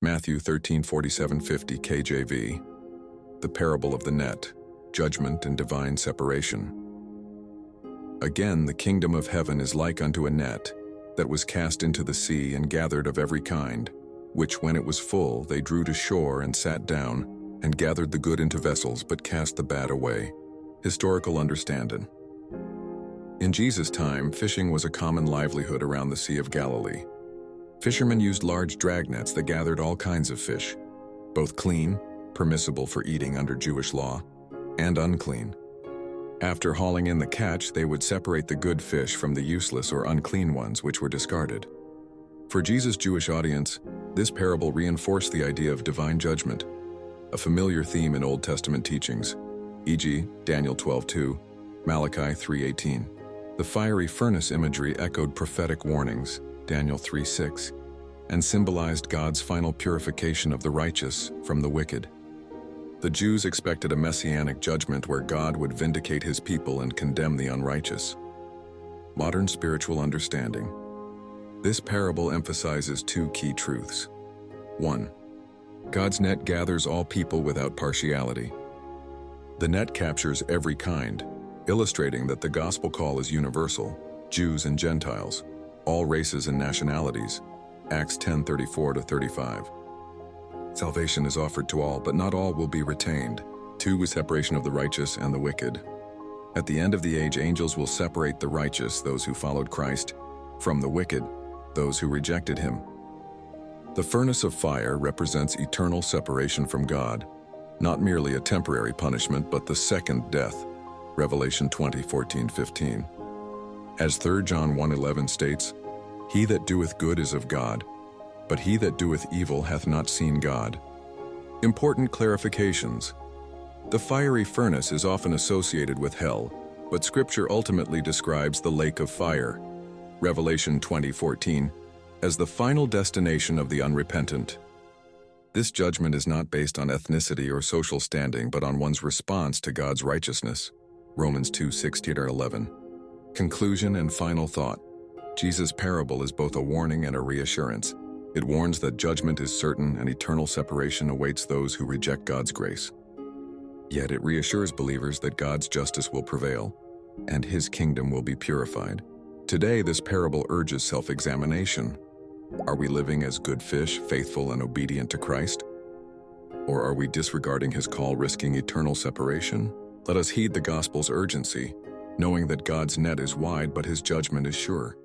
Matthew 13:47-50 KJV. The parable of the net, judgment and divine separation. Again, the kingdom of heaven is like unto a net that was cast into the sea and gathered of every kind, which when it was full they drew to shore and sat down, and gathered the good into vessels, but cast the bad away. Historical Understandin. In Jesus' time, fishing was a common livelihood around the Sea of Galilee. Fishermen used large dragnets that gathered all kinds of fish, both clean, permissible for eating under Jewish law, and unclean. After hauling in the catch, they would separate the good fish from the useless or unclean ones which were discarded. For Jesus' Jewish audience, this parable reinforced the idea of divine judgment, a familiar theme in Old Testament teachings, e.g., Daniel 12:2, Malachi 3:18. The fiery furnace imagery echoed prophetic warnings, Daniel 3:6, and symbolized God's final purification of the righteous from the wicked. The Jews expected a messianic judgment where God would vindicate his people and condemn the unrighteous. Modern spiritual understanding. This parable emphasizes two key truths. 1. God's net gathers all people without partiality. The net captures every kind, illustrating that the gospel call is universal, Jews and Gentiles, all races and nationalities, Acts 10:34-35. Salvation is offered to all, but not all will be retained. 2 is separation of the righteous and the wicked. At the end of the age, angels will separate the righteous, those who followed Christ, from the wicked, those who rejected him. The furnace of fire represents eternal separation from God, not merely a temporary punishment, but the second death, Revelation 20:14-15. As 3 John 1:11 states, "He that doeth good is of God, but he that doeth evil hath not seen God." Important clarifications. The fiery furnace is often associated with hell, but Scripture ultimately describes the lake of fire, Revelation 20:14, as the final destination of the unrepentant. This judgment is not based on ethnicity or social standing, but on one's response to God's righteousness, Romans 2:16-11. Conclusion and final thought. Jesus' parable is both a warning and a reassurance. It warns that judgment is certain and eternal separation awaits those who reject God's grace. Yet it reassures believers that God's justice will prevail, and his kingdom will be purified. Today, this parable urges self-examination. Are we living as good fish, faithful and obedient to Christ? Or are we disregarding his call, risking eternal separation? Let us heed the gospel's urgency, knowing that God's net is wide, but his judgment is sure.